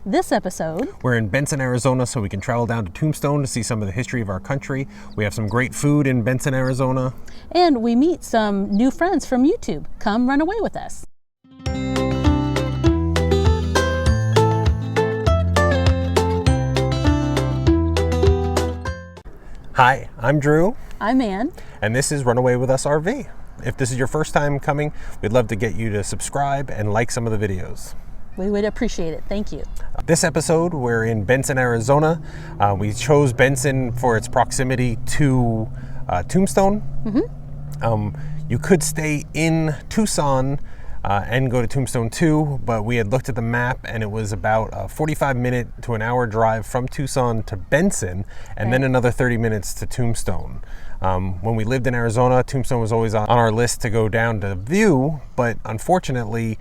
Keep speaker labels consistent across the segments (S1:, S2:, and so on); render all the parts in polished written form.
S1: This episode,
S2: we're in Benson, Arizona, so we can travel down to Tombstone to see some of the history of our country. We have some great food in Benson, Arizona.
S1: And we meet some new friends from YouTube. Come run away with us.
S2: Hi, I'm Drew.
S1: I'm Ann.
S2: And this is Runaway with Us RV. If this is your first time coming, we'd love to get you to subscribe and like some of the videos.
S1: We would appreciate it. Thank you.
S2: This episode, we're in Benson, Arizona. We chose Benson for its proximity to Tombstone. You could stay in Tucson and go to Tombstone too, but we had looked at the map and it was about a 45-minute to an hour drive from Tucson to Benson, and then another 30 minutes to Tombstone. When we lived in Arizona, Tombstone was always on our list to go down to view, but unfortunately,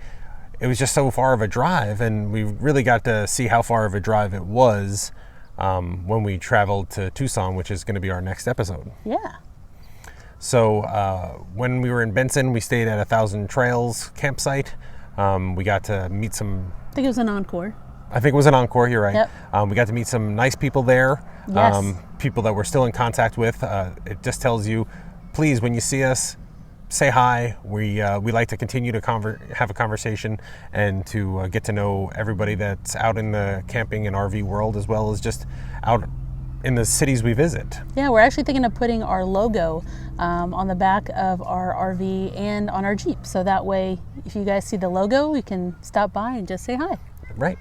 S2: it was just so far of a drive, and we really got to see how far of a drive it was when we traveled to Tucson, which is going to be our next episode.
S1: Yeah.
S2: So when we were in Benson, we stayed at 1,000 Trails campsite. We got to meet some...
S1: I think it was an Encore.
S2: I think it was an Encore, you're right.
S1: Yep.
S2: We got to meet some nice people there.
S1: Yes.
S2: People that we're still in contact with. It just tells you, please, when you see us, say hi. We like to continue to have a conversation and to get to know everybody that's out in the camping and RV world, as well as just out in the cities we visit.
S1: Yeah, we're actually thinking of putting our logo on the back of our RV and on our Jeep. So that way, if you guys see the logo, you can stop by and just say hi.
S2: Right.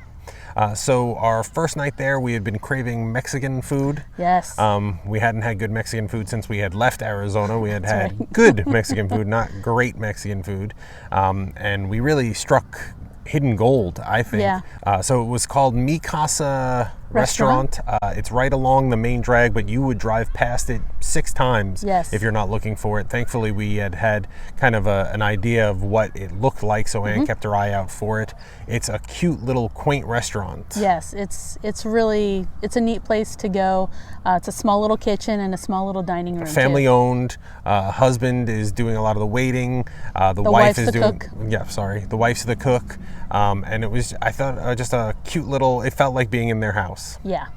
S2: So our first night there, we had been craving Mexican food.
S1: Yes.
S2: We hadn't had good Mexican food since we had left Arizona. We had had
S1: right.
S2: good Mexican food, not great Mexican food. And we really struck hidden gold, I think.
S1: Yeah.
S2: So it was called Mi Casa Restaurant. It's right along the main drag, but you would drive past it 6 times if you're not looking for it. Thankfully, we had kind of an idea of what it looked like, so Anne kept her eye out for it. It's a cute little quaint restaurant.
S1: Yes, it's a neat place to go. It's a small little kitchen and a small little dining room.
S2: Family owned. Husband is doing a lot of the waiting. The wife is doing
S1: cook.
S2: Yeah, sorry. The wife's the cook. And it was, I thought, just a cute little, it felt like being in their house.
S1: Yeah.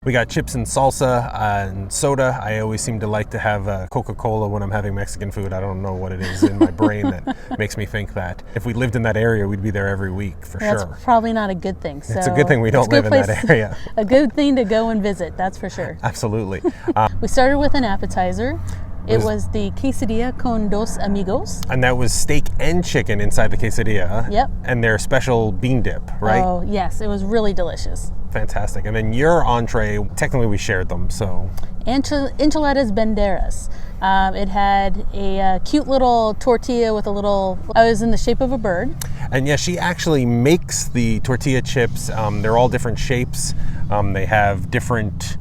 S2: We got chips and salsa and soda. I always seem to like to have Coca-Cola when I'm having Mexican food. I don't know what it is in my brain that makes me think that. If we lived in that area, we'd be there every week for sure.
S1: That's probably not a good thing. So
S2: it's a good thing we don't live in that area.
S1: A good thing to go and visit, that's for sure.
S2: Absolutely.
S1: We started with an appetizer. It was the quesadilla con dos amigos.
S2: And that was steak and chicken inside the quesadilla.
S1: Yep.
S2: And their special bean dip, right?
S1: Oh, yes. It was really delicious.
S2: Fantastic. And then your entree, technically we shared them, so...
S1: Enchiladas banderas. It had a cute little tortilla with a little... I was in the shape of a bird.
S2: And yeah, she actually makes the tortilla chips. They're all different shapes. They have different...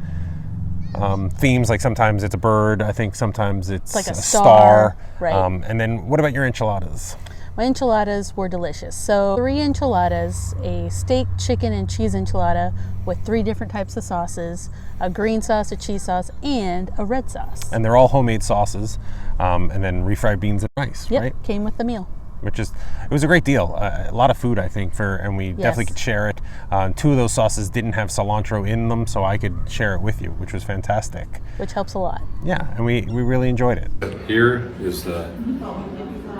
S2: themes, like sometimes it's a bird, I think sometimes it's
S1: like a
S2: star.
S1: Right.
S2: And then what about your enchiladas?
S1: My enchiladas were delicious. So 3 enchiladas, a steak, chicken, and cheese enchilada with 3 different types of sauces, a green sauce, a cheese sauce, and a red sauce.
S2: And they're all homemade sauces, and then refried beans and rice,
S1: Yep,
S2: right?
S1: came with the meal.
S2: It was a great deal. A lot of food, I think, and we definitely could share it. 2 of those sauces didn't have cilantro in them, so I could share it with you, which was fantastic.
S1: Which helps a lot.
S2: Yeah, and we really enjoyed it.
S3: Here is the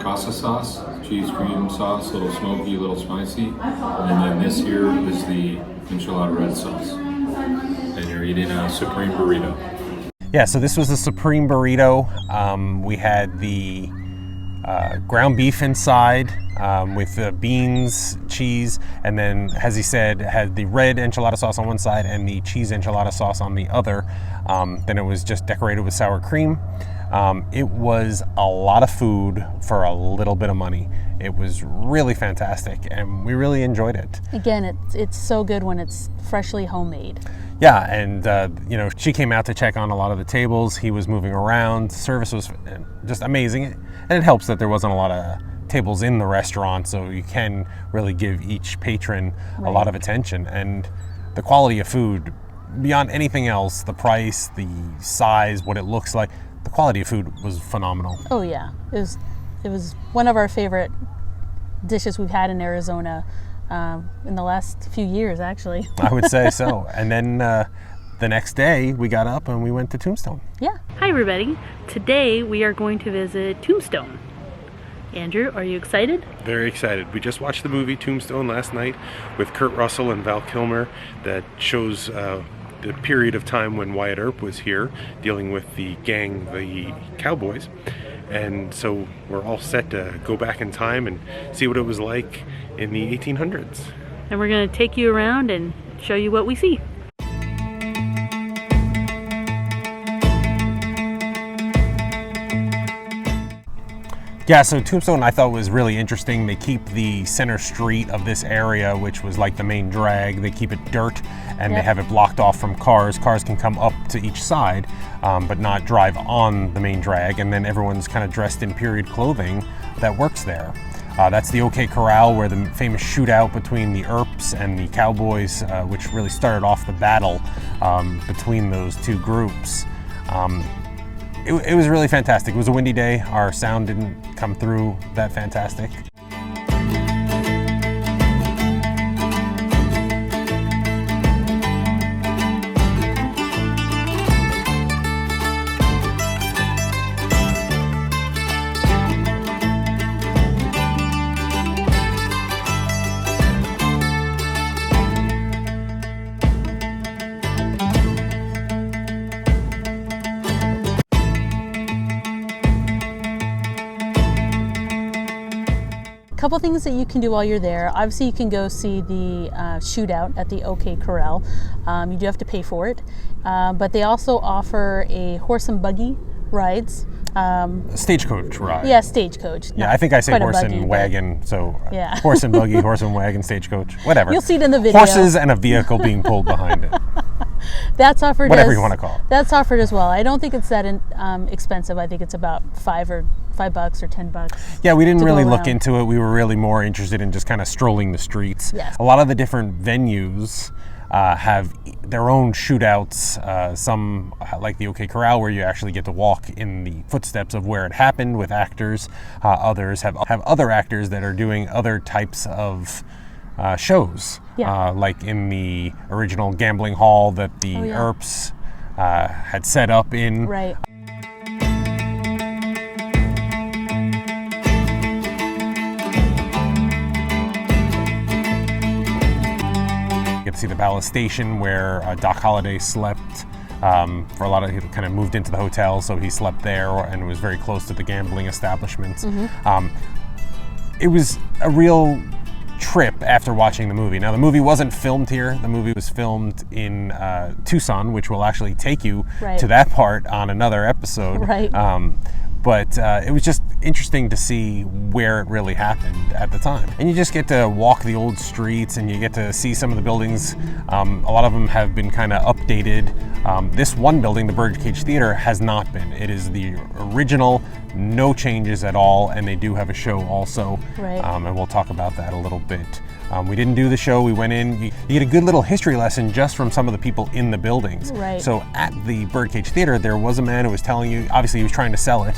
S3: Casa sauce, cheese cream sauce, a little smoky, a little spicy. And then this here is the enchilada red sauce. And you're eating a supreme burrito.
S2: Yeah, so this was the supreme burrito. We had the ground beef inside with beans, cheese, and then, as he said, had the red enchilada sauce on one side and the cheese enchilada sauce on the other. Then it was just decorated with sour cream. It was a lot of food for a little bit of money. It was really fantastic, and we really enjoyed it.
S1: Again, it's so good when it's freshly homemade.
S2: Yeah, and she came out to check on a lot of the tables. He was moving around. Service was just amazing, and it helps that there wasn't a lot of tables in the restaurant, so you can really give each patron a lot of attention. And the quality of food, beyond anything else, the price, the size, what it looks like, the quality of food was phenomenal.
S1: Oh yeah, it was one of our favorite dishes we've had in Arizona. in the last few years, actually.
S2: I would say so. And then the next day we got up and we went to Tombstone.
S1: Yeah. Hi everybody. Today we are going to visit Tombstone. Andrew, are you excited?
S2: Very excited. We just watched the movie Tombstone last night with Kurt Russell and Val Kilmer that shows the period of time when Wyatt Earp was here dealing with the gang, the Cowboys. And so we're all set to go back in time and see what it was like in the 1800s.
S1: And we're going to take you around and show you what we see.
S2: Yeah, so Tombstone I thought was really interesting. They keep the center street of this area, which was like the main drag, they keep it dirt and they have it blocked off from cars. Cars can come up to each side, but not drive on the main drag. And then everyone's kind of dressed in period clothing that works there. That's the OK Corral, where the famous shootout between the Earps and the Cowboys, which really started off the battle between those two groups. It was really fantastic. It was a windy day. Our sound didn't come through that fantastic.
S1: Couple things that you can do while you're there. Obviously you can go see the shootout at the OK Corral. You do have to pay for it, but they also offer a horse and buggy rides.
S2: Stagecoach ride.
S1: Yeah, stagecoach.
S2: Yeah, I think I say horse and wagon, so
S1: yeah.
S2: Horse and buggy, horse and wagan, stagecoach, whatever.
S1: You'll see it in the video.
S2: Horses and a vehicle being pulled behind it.
S1: That's offered.
S2: Whatever you want to call it.
S1: That's offered as well. I don't think it's that expensive. I think it's about $5 or $10.
S2: Yeah, we didn't really look into it. We were really more interested in just kind of strolling the streets.
S1: Yes.
S2: A lot of the different venues have their own shootouts. Some, like the OK Corral, where you actually get to walk in the footsteps of where it happened with actors. Others have other actors that are doing other types of shows.
S1: Yeah.
S2: Like in the original gambling hall that the Earps had set up in.
S1: Right.
S2: Get to see the Ballast Station where Doc Holliday slept. For a lot of, he kind of moved into the hotel, so he slept there and was very close to the gambling establishments. It was a real trip after watching the movie. Now, the movie wasn't filmed here. The movie was filmed in Tucson, which will actually take you to that part on another episode.
S1: Right.
S2: But it was just interesting to see where it really happened at the time. And you just get to walk the old streets and you get to see some of the buildings. A lot of them have been kind of updated. This one building, the Birdcage Theater, has not been. It is the original, no changes at all, and they do have a show also.
S1: Right.
S2: And we'll talk about that a little bit. We didn't do the show. We went in. You get a good little history lesson just from some of the people in the buildings.
S1: Right.
S2: So at the Birdcage Theater, there was a man who was telling you, obviously he was trying to sell it.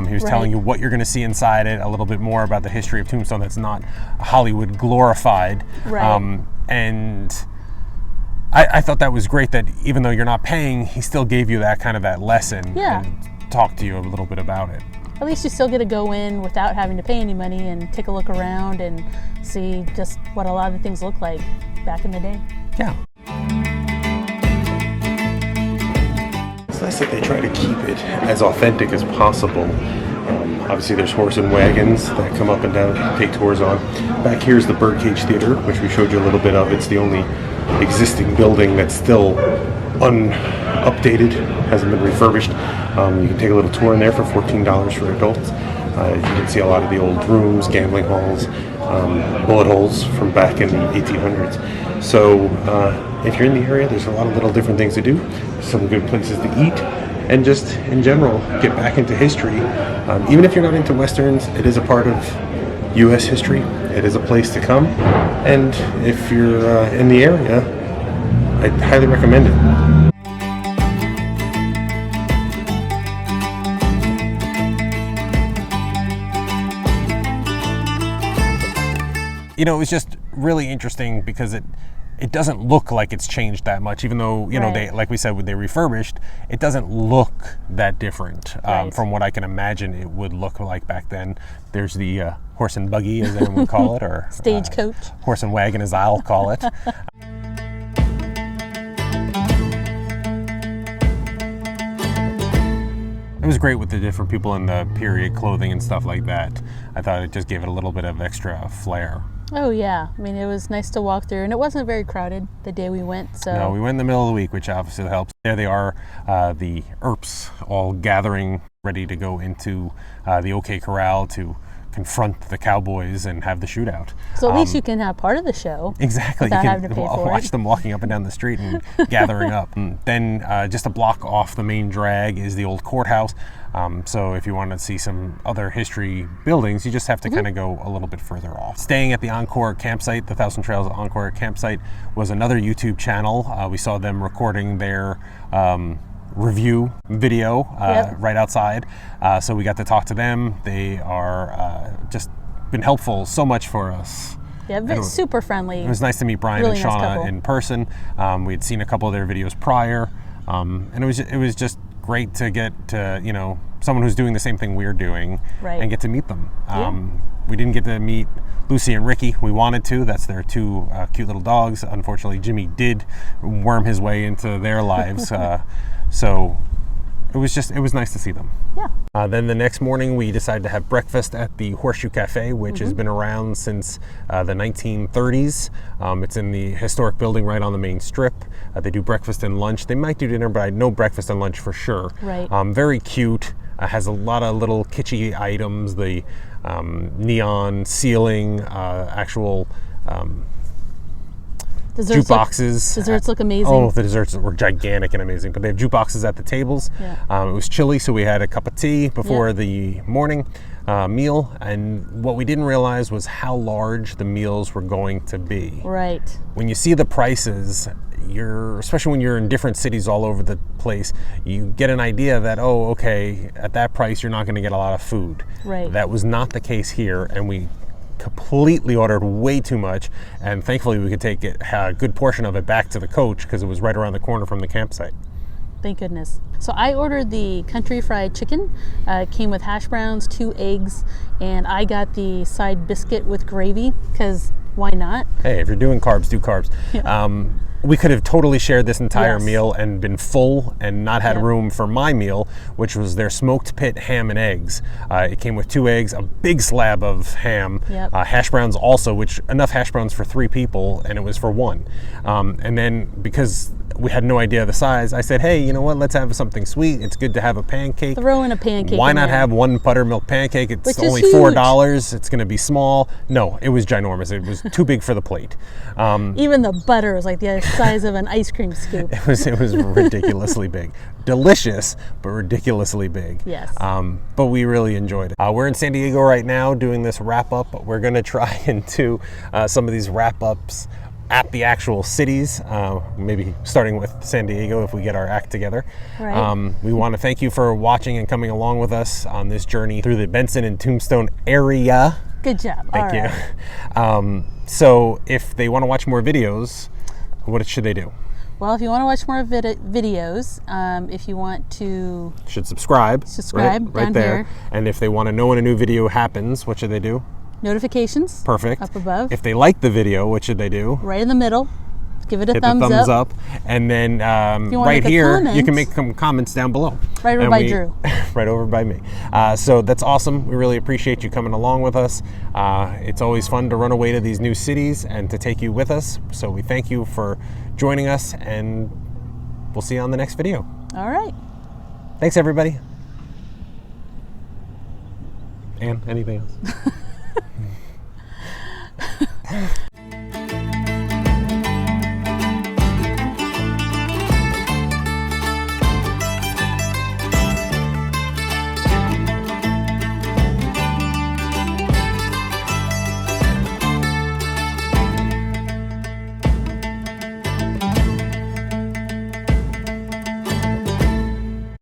S2: He was telling you what you're going to see inside it, a little bit more about the history of Tombstone that's not Hollywood glorified.
S1: Right.
S2: And I thought that was great that even though you're not paying, he still gave you that kind of that lesson and talked to you a little bit about it.
S1: At least you still get to go in without having to pay any money and take a look around and see just what a lot of the things look like back in the day.
S2: Yeah. It's nice that they try to keep it as authentic as possible. Obviously there's horse and wagons that come up and down, take tours on. Back here's the Birdcage Theater, which we showed you a little bit of. It's the only existing building that's still unupdated, hasn't been refurbished. You can take a little tour in there for $14 for adults. You can see a lot of the old rooms, gambling halls, bullet holes from back in the 1800s. So if you're in the area, there's a lot of little different things to do, some good places to eat, and just in general get back into history. Even if you're not into Westerns, it is a part of U.S. history. It is a place to come, and if you're in the area, I'd highly recommend it. You know, it was just really interesting because it doesn't look like it's changed that much, even though, you know, they, like we said, they refurbished, it doesn't look that different from what I can imagine it would look like back then. There's the horse and buggy, as anyone would call it, or
S1: stagecoach.
S2: Horse and wagon, as I'll call it. It was great with the different people in the period clothing and stuff like that. I thought it just gave it a little bit of extra flair.
S1: Oh yeah, I mean, it was nice to walk through, and it wasn't very crowded the day we went. So
S2: no, we went in the middle of the week, which obviously helps. There they are, the Earps, all gathering, ready to go into the OK Corral to confront the cowboys and have the shootout.
S1: So at least you can have part of the show.
S2: Exactly.
S1: Without
S2: You
S1: having
S2: can
S1: to pay for
S2: watch
S1: it.
S2: them walking up and down the street and gathering up. And then just a block off the main drag is the old courthouse. So if you want to see some other history buildings, you just have to kind of go a little bit further off. Staying at the Encore campsite, the Thousand Trails Encore campsite, was another YouTube channel. We saw them recording their review video right outside. So we got to talk to them. They are just been helpful so much for us.
S1: Yeah, but super friendly.
S2: It was nice to meet Brian
S1: really
S2: and
S1: nice
S2: Shauna
S1: couple.
S2: in person. We had seen a couple of their videos prior, and it was just great to get to, you know, someone who's doing the same thing we're doing and get to meet them. We didn't get to meet Lucy and Ricky. We wanted to. That's their two cute little dogs. Unfortunately, Jimmy did worm his way into their lives. So it was nice to see them.
S1: Yeah.
S2: Then the next morning we decided to have breakfast at the Horseshoe Cafe, which has been around since the 1930s. It's in the historic building right on the main strip. They do breakfast and lunch. They might do dinner, but I know breakfast and lunch for sure.
S1: Right.
S2: Very cute. Has a lot of little kitschy items. The neon ceiling, actual jukeboxes.
S1: Desserts look amazing.
S2: Oh, the desserts were gigantic and amazing. But they have jukeboxes at the tables.
S1: Yeah.
S2: It was chilly, so we had a cup of tea before the morning meal. And what we didn't realize was how large the meals were going to be.
S1: Right.
S2: When you see the prices, especially when you're in different cities all over the place, you get an idea that, oh, okay, at that price, you're not going to get a lot of food.
S1: Right.
S2: That was not the case here, and we completely ordered way too much, and thankfully we could take a good portion of it back to the coach because it was right around the corner from the campsite.
S1: Thank goodness. So I ordered the country fried chicken. It came with hash browns, 2 eggs, and I got the side biscuit with gravy because why not?
S2: Hey, if you're doing carbs, do carbs.
S1: Yeah.
S2: We could have totally shared this entire
S1: Yes.
S2: meal and been full and not had room for my meal, which was their smoked pit ham and eggs. It came with 2 eggs, a big slab of ham, hash browns also, which enough hash browns for 3 people, and it was for 1. And then because we had no idea the size, I said, hey, you know what, let's have something sweet. It's good to have a pancake.
S1: Throw in a pancake.
S2: Why
S1: in
S2: not
S1: there.
S2: have 1 buttermilk pancake? It's
S1: Which is
S2: only
S1: huge.
S2: $4. It's going to be small. No, it was ginormous. It was too big for the plate.
S1: Even the butter was like the size of an ice cream scoop.
S2: It was ridiculously big. Delicious, but ridiculously big.
S1: Yes.
S2: But we really enjoyed it. We're in San Diego right now doing this wrap up. We're going to try and do some of these wrap ups at the actual cities, maybe starting with San Diego if we get our act together.
S1: Right.
S2: We want to thank you for watching and coming along with us on this journey through the Benson and Tombstone area.
S1: Good job.
S2: Thank you.
S1: Right.
S2: So if they want to watch more videos, what should they do?
S1: Well, if you want to watch more videos, if you want to
S2: Should subscribe.
S1: Subscribe
S2: right
S1: down
S2: there.
S1: here.
S2: And if they want to know when a new video happens, what should they do?
S1: notifications.
S2: Perfect.
S1: Up above.
S2: If they like the video, what should they do?
S1: Right in the middle. Give it a
S2: Hit
S1: thumbs
S2: the thumbs
S1: up.
S2: up. And then
S1: you wanna
S2: right
S1: make a
S2: here, you
S1: comment,
S2: can make some comments down below.
S1: Right over
S2: And
S1: by Drew.
S2: Right over by me. So that's awesome. We really appreciate you coming along with us. It's always fun to run away to these new cities and to take you with us. So we thank you for joining us, and we'll see you on the next video.
S1: All right.
S2: Thanks, everybody. And anything else?